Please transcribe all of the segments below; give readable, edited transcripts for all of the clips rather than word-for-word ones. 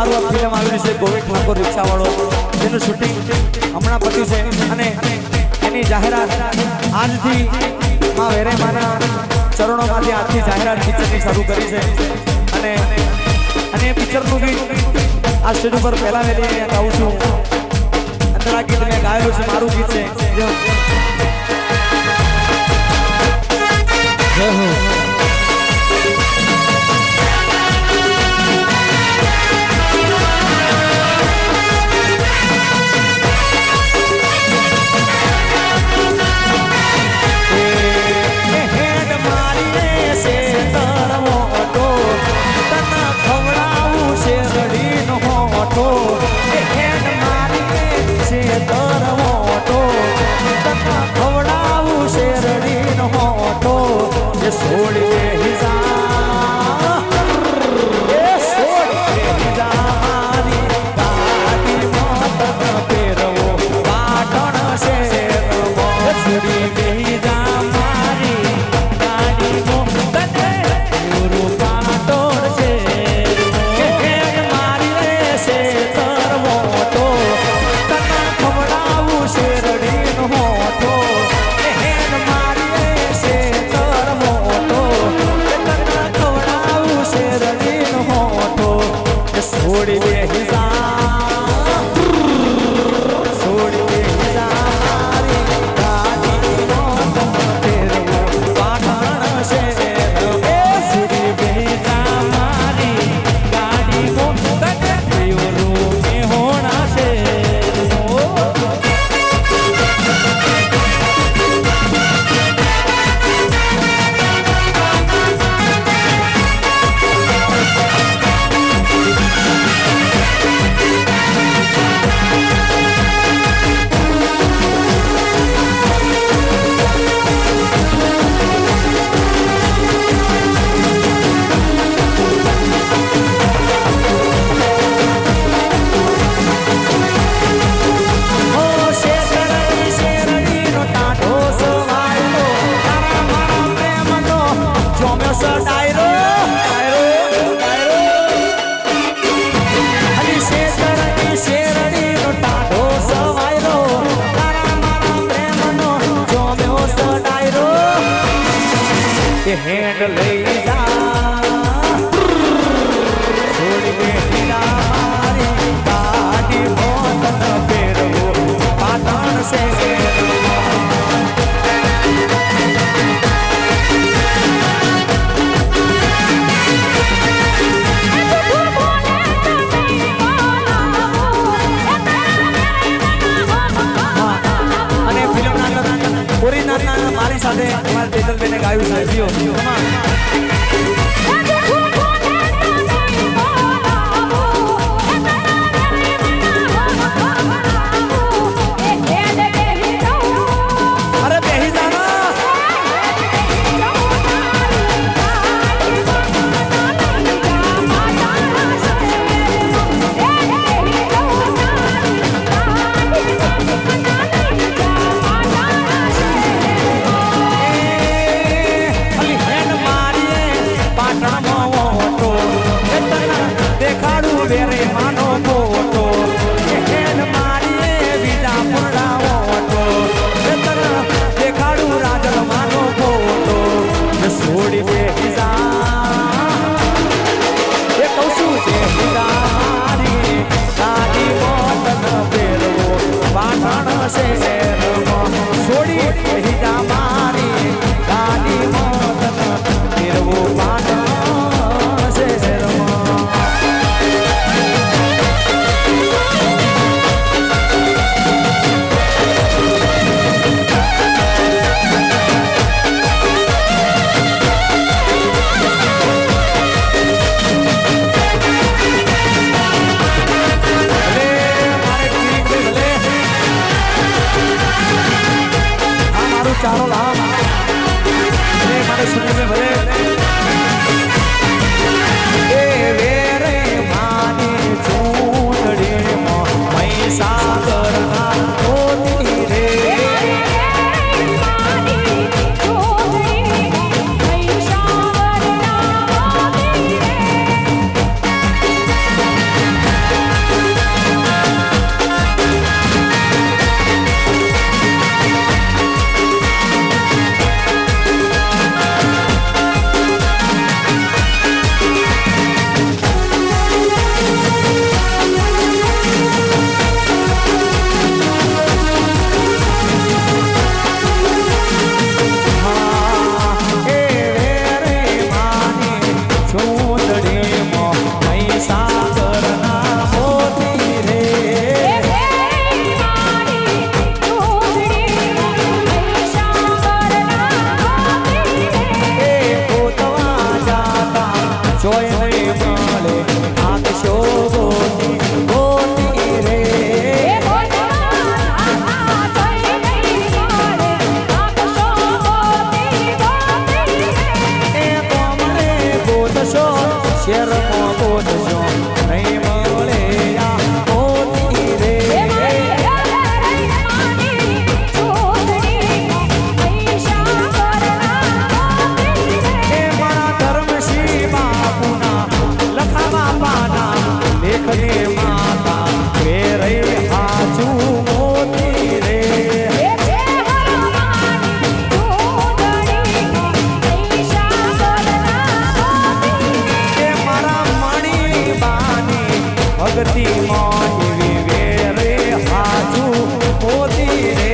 મારું આ ફિલ્મ આવી છે ગોવિંદ ઠાકોર રિક્ષાવાળો, જેનું શૂટિંગ હમણાં પત્યું છે અને એની જાહેરાત આજથી માં વેરે માના ચરણોમાંથી આજથી જાહેરાત પિક્ચરની શરૂ કરી છે અને પિક્ચરનું ગીત આ સ્ટેજ ઉપર પહેલા વહેલી ગાઉં છું. અંદર આ ગીત મેં ગાયેલું છે, મારું ગીત છે. હેન્ડ લઈ જા છોડી બેઠા મારી ગાડી મોત ફેરવો પાટણ છે. અને ફિલ્મના ઓરિજિનલ મારી સાથે અમારા તેજલબેને ગાયું સાહેબીઓ ચાલો લાવ મને સુને में भले ए वेरे माने चूंदड़ी मई सागर ना होती रे ગોતશો નહીં મળે આ મોતી રે એ મારા ધર્મસિંહ બાપુના લખાવા પાના લેખને માતા રે રે હાચું મોતી રે ભક્તિ મોજી વેરે હાજુ મોતી રે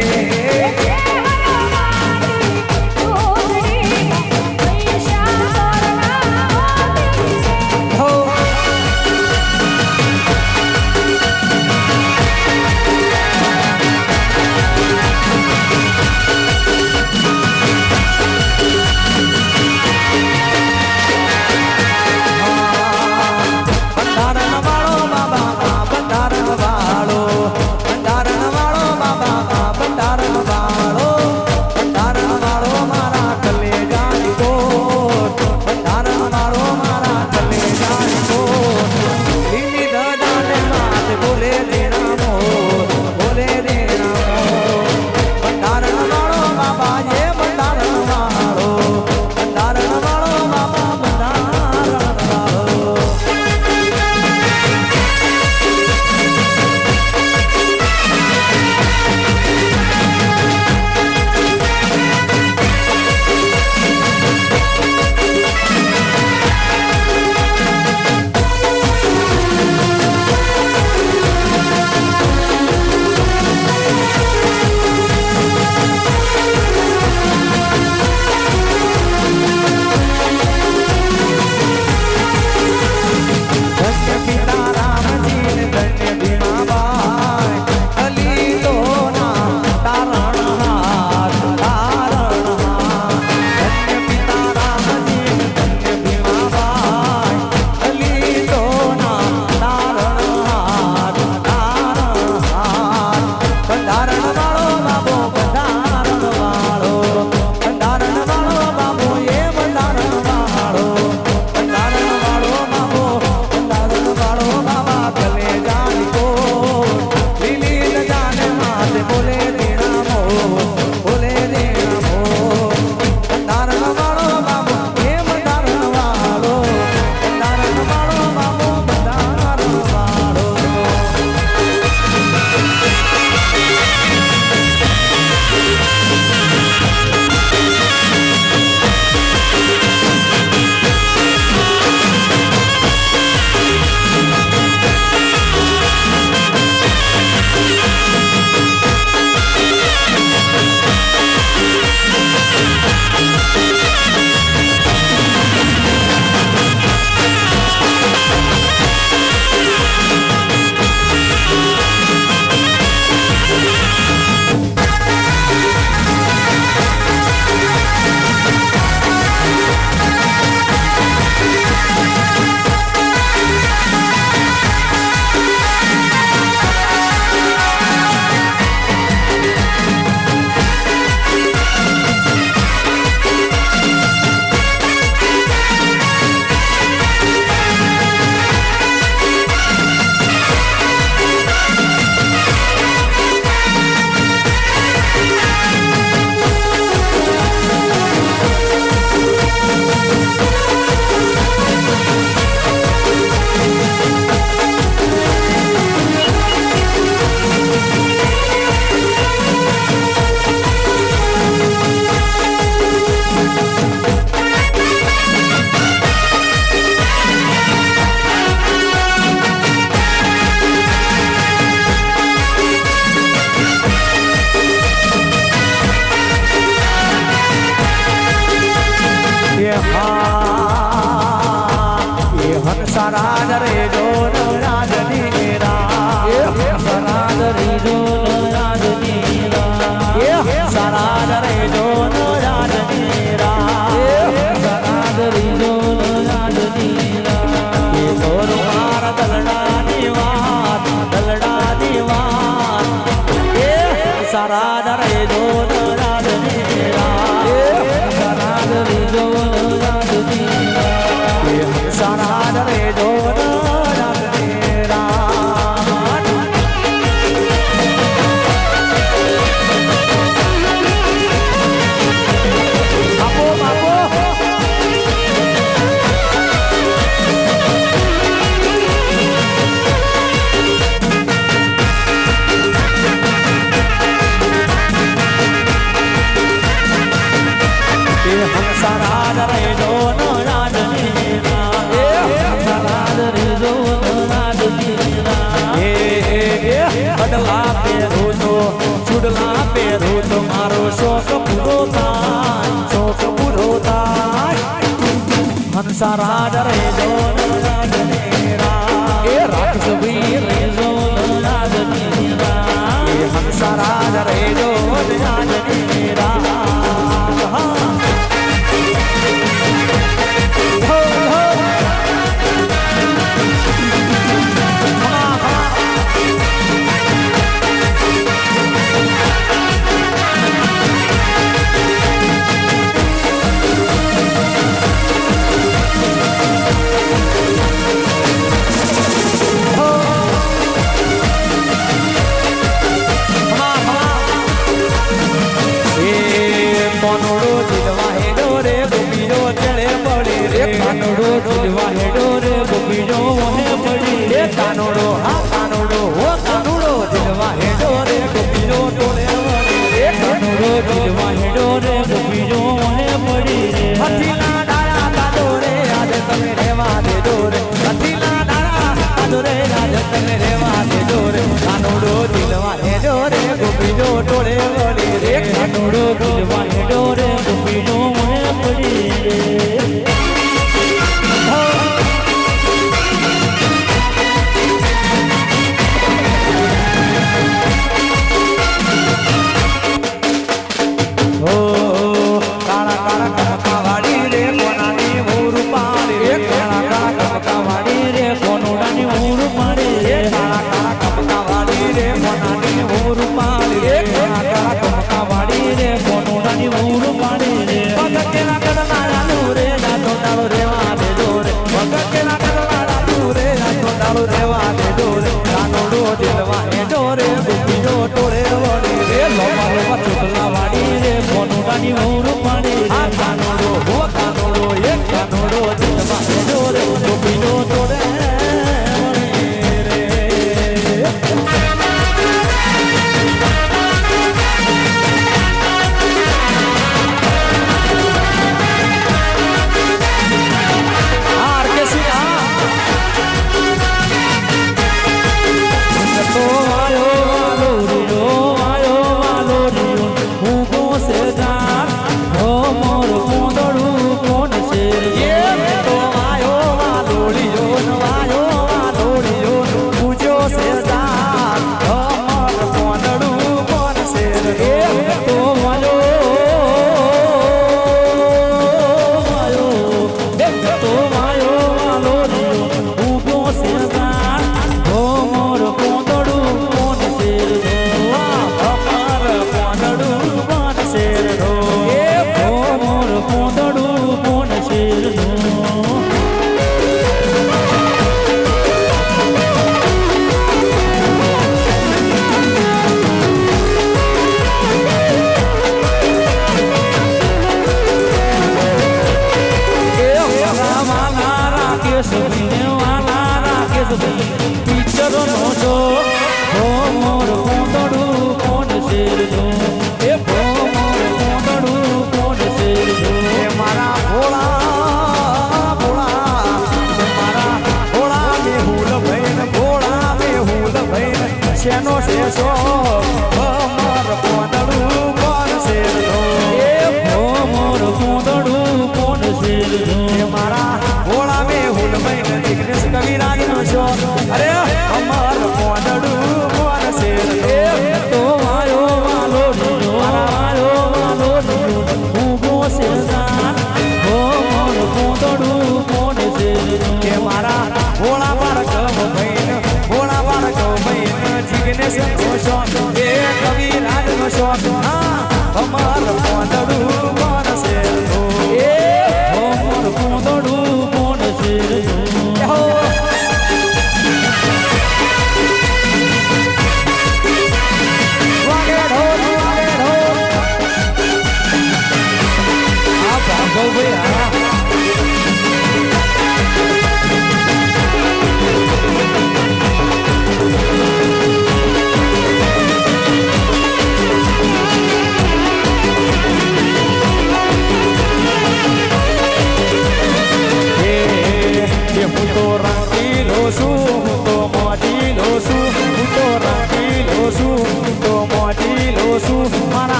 હંસરાજ રે જો રાજની રા હંસરાજ રે જો રાજની રા હંસરાજ રે જો રાજની રા હંસરાજ રે જો રાજની રા એ તોર મારા દલડાની વાત એ હંસરાજ રે જો રાજની રા હંસરાજ રે જો રાજની રા હંસરાજ રે જો હંસારાજ રે જો એ રાક્ષસ વીર રે જો એ હંસારાજ રે જો કાનોડો દિલવા હેડો રે ગોપીનો મોહે પડી રે કાનોડો હા કાનોડો ઓ કાનોડો દિલવા હેડો રે ગોપીનો ટોળે વળી રે કાનોડો દિલવા હેડો રે ગોપીનો મોહે પડી રે હથીના ડાળા કાદો રે આજ તમે રેવા દેજો રે હથીના ડાળા કાદો રે આજ તમે રેવા દેજો રે કાનોડો દિલવા હેડો રે ગોપીનો ટોળે વળી રે કાનોડો દિલવા હેડો રે ગોપીનો મોહે પડી રે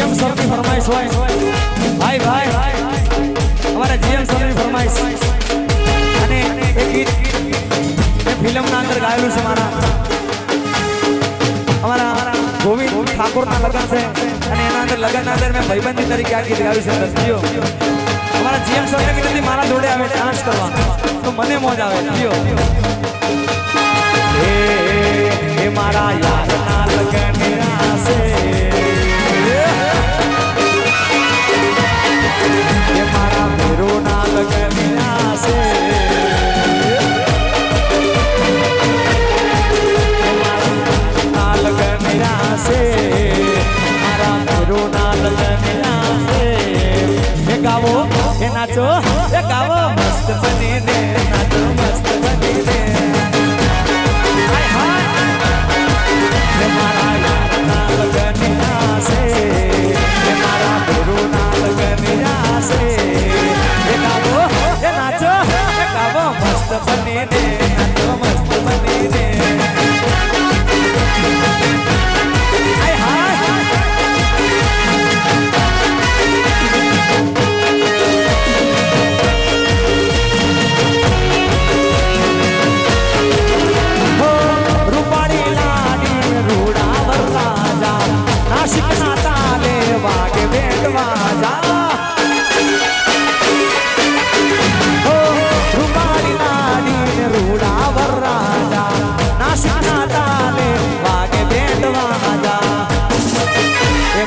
જીએમ સરની ફરમાઈશ હોય ભાઈ ભાઈ અમારા જીએમ સરની ફરમાઈશ અને એક ગીત મેં ફિલ્મના અંદર ગાયેલું છે અમારા ગોવિંદ ઠાકોરના લગ્ન છે અને એના અંદર લગ્નના અંદર મેં ભાઈબંધી તરીકે આ ગીત ગાયું છે રસિયો અમારા જીએમ સરને કીધું મારા જોડે આવે ડાન્સ કરવા તો મને મોજ આવે જીઓ એ મારા યારના લગ્નના છે એ મારા મેરોના લગ્નના છે એ મારા લગ્નના છે મારા મેરોના લગ્નના છે એ ગાવો એ નાચો એ ગાવો મસ્ત બનીને નાચો મસ્ત બનીને મારા યારના લગ્નના છે એ મારા ગુરુના લગ્નના છે એ ગાવો એ નાચો એ ગાવો મસ્ત બનીને નાચો મસ્ત બનીને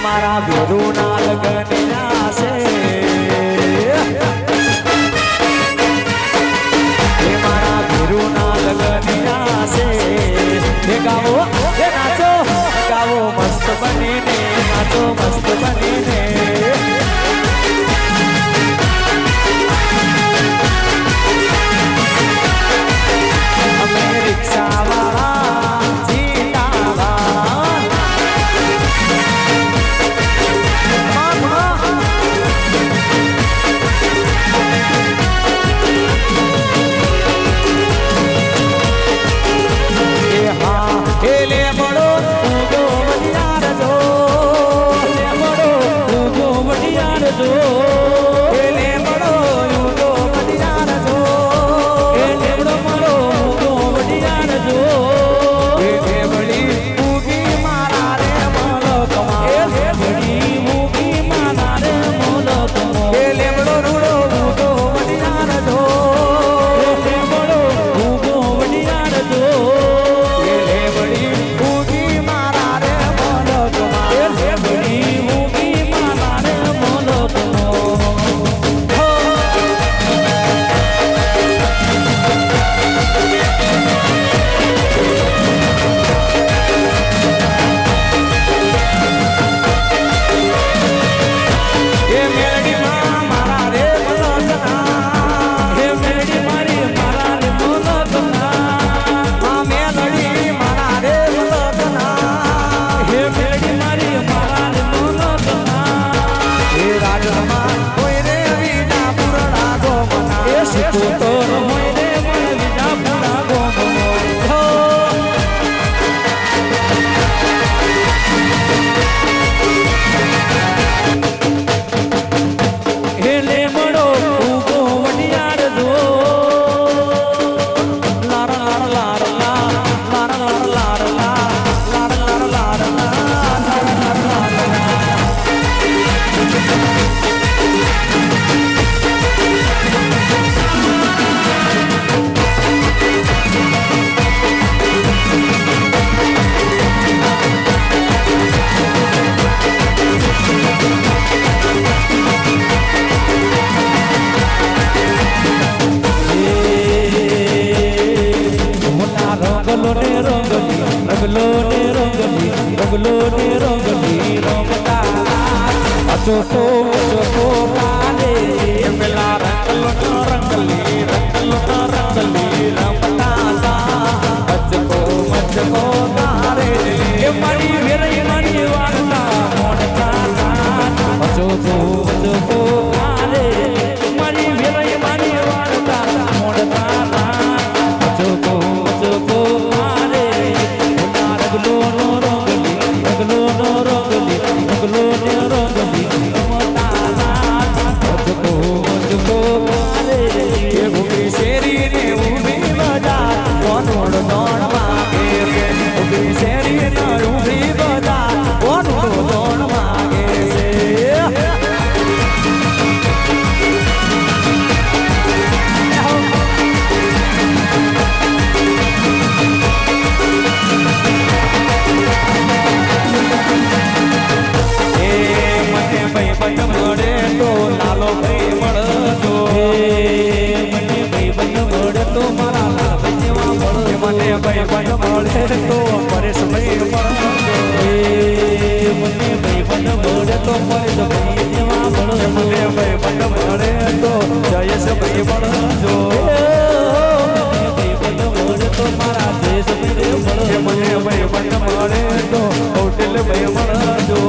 મારા ગુરુના લગ્નના છે એ મારા ગુરુના લગ્નના છે એ ગાવો એ નાચો ગાવો મસ્ત બનીને નાચો મસ્ત બનીને અમે રિક્ષાવાળા ચોકો ચોકો કાલે પેલા રંગલી રમતા મચકો મચકો તારે એ મારી વેરઈ મારી વાળતા મોડતા ચોકો ચોકો કાલે મારી વેરઈ મારી વાળતા મોડતા ચોકો ચોકો કાલે રગલો નો રંગલી રગલો નો રંગલી રગલો ને રંગ તો પરેશભાઈ મળજો મને ભાઈ બંધ મળે તો પરેશભાઈ જેવા મળજો મને ભાઈ બંધ મળે તો જયેશભાઈ મળજો ભાઈ બંધ મળે તો મારા દેશભાઈ મળજો મને ભાઈ બંધ મળે તો હોટેલભાઈ મળજો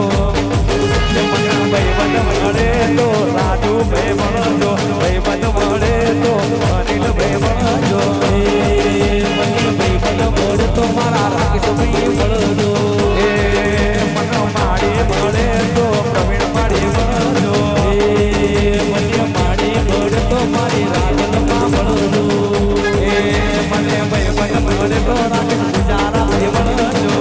મને ભાઈ બંધ મળે તો રાજુભાઈ મળજો ભાઈ બંધ મળે તો અનિલભાઈ મળજો તો મારા રાકેશભાઈ મળજો એ મને માડી મળે તો પ્રવીણ માડી મળજો એ મને માડી મળે તો મારી રાજનમાં મળજો એ મને ભાઈ ભાઈ મળે તો રાકેશ પૂજારા ભાઈ મળજો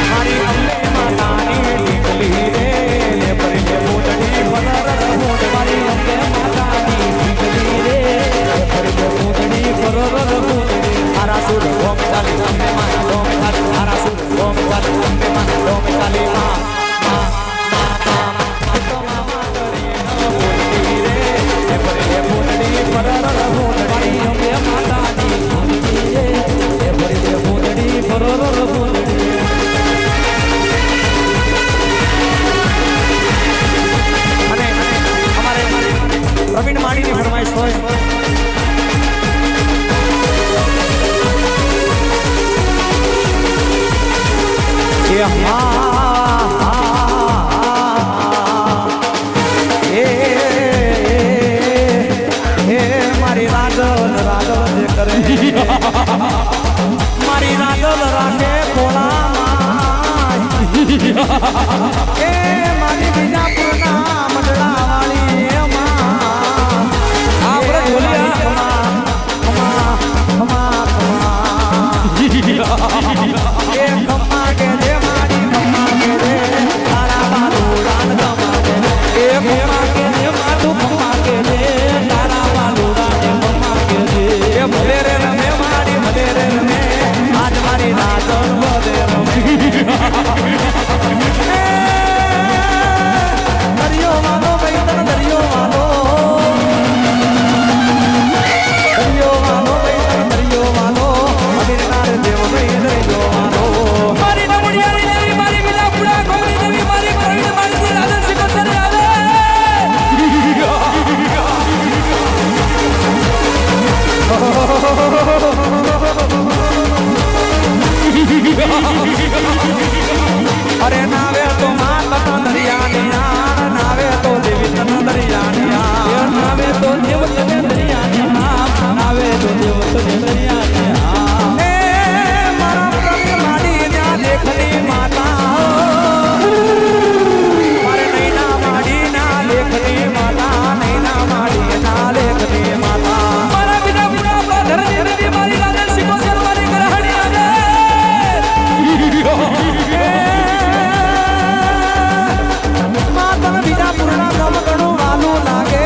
મારી અંબે માતાની દીકરી રે પ્રવીણ માળીની ફરમાઈશ હોય મારી રાધલ રાધલ જે કરે મારી રાધલ રાખે ભોળામાં એ મારી બીજાપુરના મંડળા વાળી અરે નાવે તો માતા દરિયાની નાવે તો દેવી તન દરિયાની નાવે તો દેવ તને દરિયાની નાવે તો દેવ તને દરિયાની એ મારા પ્રભુ માડી ના લેખની માતા મારે નૈના માડી ના લેખની માતા નૈના માડી ના લેખની માતા મારા બિના પુરા ધરતી દેવી મારી રાધે શિકો શર્માની કરહણી આવે માતન બીજા પૂર્ણા ગમ ઘણું વાલું લાગે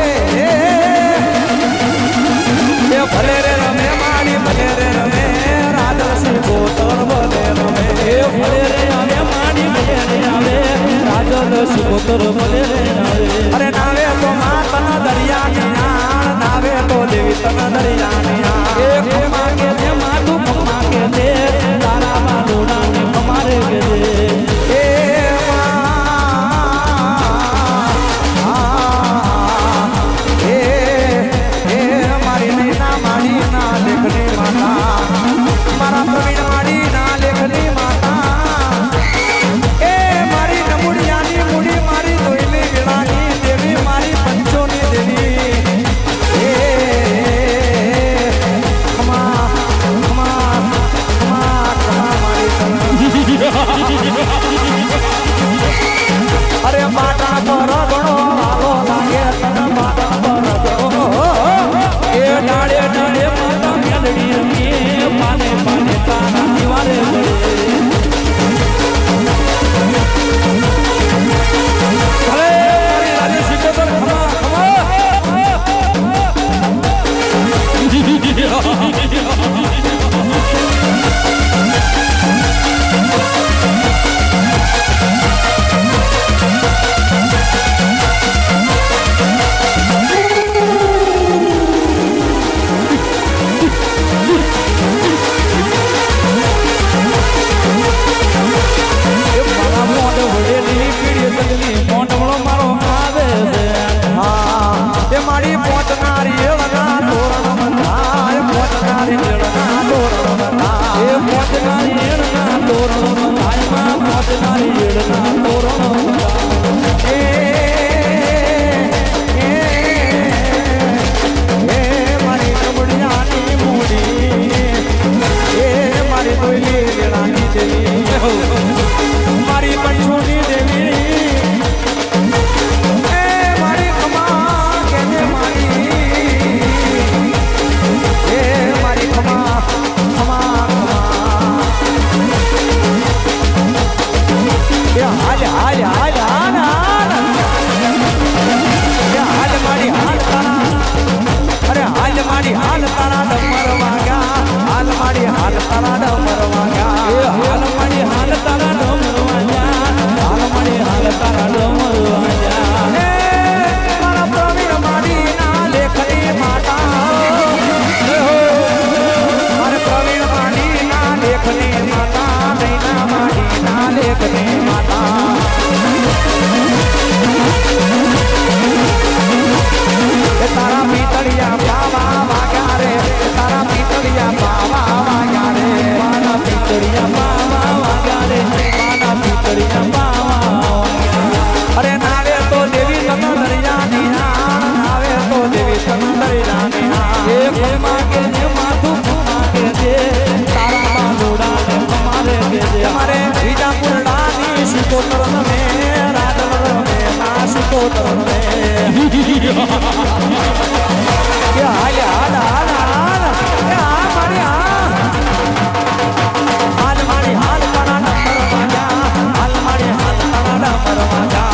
એ ભલે રે રમે માડી ભલે રે રમે રાજસિંહ ગોતર ભલે રમે એ ભલે રે આવે માડી ભલે રે આવે રાજસિંહ ગોતર ભલે રે આવે અરે નાવે તો માતન દરિયાની નાળ નાવે તો દેવી તન દરિયાની નાળ એ ખમા કે દે માતું ખમા કે દે તારા માલુડા ને અમારે કે દે એ મારી નૈના માડી ના લેખની માતા મારા પ્રવીણ માડી ના લેખની માતા એ મારી નમુડિયાની મુડી મારી ધોઈલી વિણાની ગોતરો રે કે હાલ હાલ હાલ હાલ કે આ મારી હાલ મારી હાલ તારા નંબર વાજા હાલ મારી હાલ તારા નંબર વાજા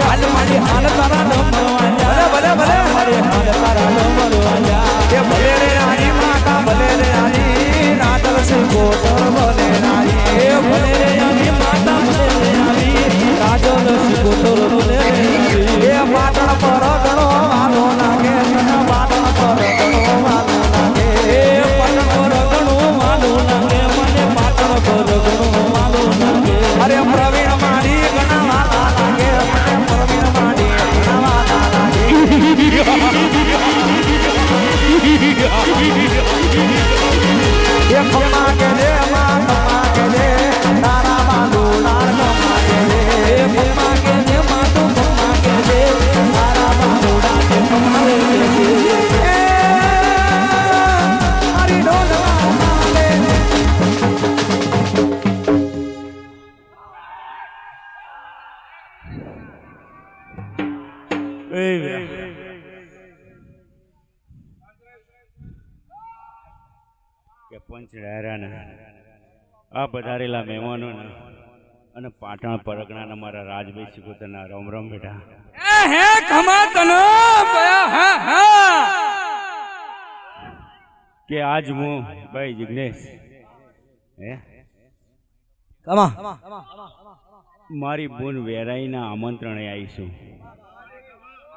હાલ મારી હાલ તારા નંબર વાજા ભલે ભલે મારી હાલ તારા નંબર વાજા કે ભલે રે રાણી માતા ભલે રે રાણી રાતલ સે ગોતર ભલે રાણી એ ભલે રે રાણી માતા ભલે રે રાણી રાજલ સે ગોતર ભલે રાણી એ પાટણ પર ગણો વાલો લાગે તને પાટણ પર ગણો વાલો લાગે એ પાટણ પર ગણો વાલો લાગે મને પાટણ પર ગણો વાલો લાગે અરે પ્રવીણ મારી ગણા વાલા લાગે મને પ્રવીણ મારી ગણા વાલા લાગે એ ખમા કે દે માં ખમા કે દે તારા બાલુ લાલ ખમા કે દે એ ખમા કે દે માં તું ખમા કે દે તારા બાલુ લાલ ખમા કે દે એ મારી ડોલવા માલે કે પંચ ડાયરાના આ પધારેલા મહેમાનોને અને પાટણ પરગણાના મારા રાજભાઈ સિકોતરના રામ રામ બેટા હે ખમા તનો કે આજ હું ભાઈ જિગ્નેશ હે કમા મારી બોન વેરાઈના આમંત્રણે આવીશું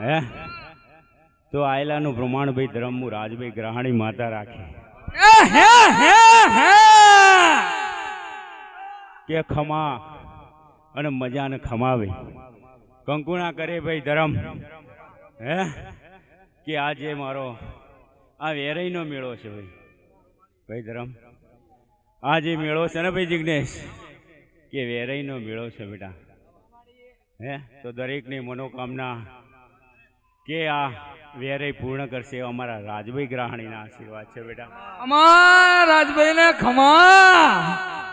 હે તો આયલાનું પ્રમાણ ભાઈ ધર્મ હું રાજભાઈ ગ્રહાણી માતા રાખે કે ખમા અને મજાને ખમાવે કંકુણા કરે ભાઈ ધરમ હે કે આજે મારો આ વેરાઈનો મેળો છે ભાઈ ધરમ આજે મેળો છે ને ભાઈ જિગ્નેશ કે વેરાઈનો મેળો છે બેટા હે તો દરેકની મનોકામના કે આ વેરાઈ પૂર્ણ કરશે અમારા રાજભાઈ ગ્રહાણીના આશીર્વાદ છે બેટા અમારા રાજભાઈ ને ખમા